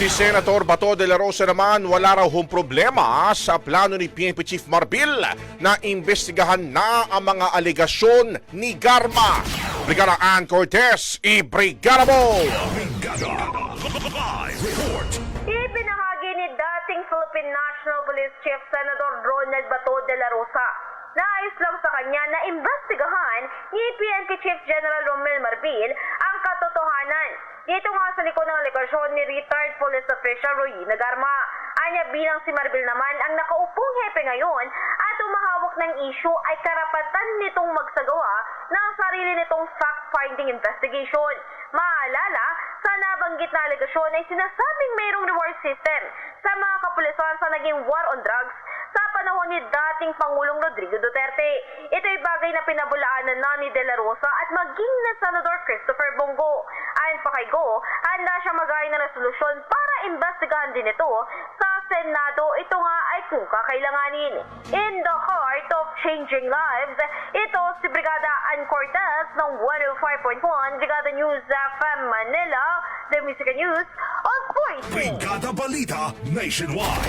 Si Senator Bato de la Rosa naman wala raw hong problema sa plano ni PNP Chief Marbil na imbestigahan na ang mga alegasyon ni Garma. Brigada Ann Cortez, i-brigada mo! Ibinahagi ni dating Philippine National Police Chief Senator Ronald Bato de la Rosa na ayos lang sa kanya na imbestigahan ni PNP Chief General Romel Marbil ang katotohanan. Dito nga sa likod ng alegasyon ni retired police official Royina Garma. Anya bilang si Marbil naman ang nakaupong hepe ngayon at umahawak ng issue ay karapatan nitong magsagawa ng sarili nitong fact-finding investigation. Maalala, sa nabanggit na alegasyon ay sinasabing mayroong reward system sa mga kapulisan sa naging war on drugs sa panahon ni dating Pangulong Rodrigo Duterte. Ito'y bagay na pinabulaanan na ni De La Rosa at maging na Senador Christopher Bongo. Ayon pa kay Go, handa siya mag-ayon ng resolusyon para imbestigahan din ito sa Senado. Ito nga ay kung kakailanganin. In the heart of changing lives, ito si Brigada Ann Cortez ng 105.1 Brigada News FM Manila, the Music News of Voice. Brigada Balita Nationwide.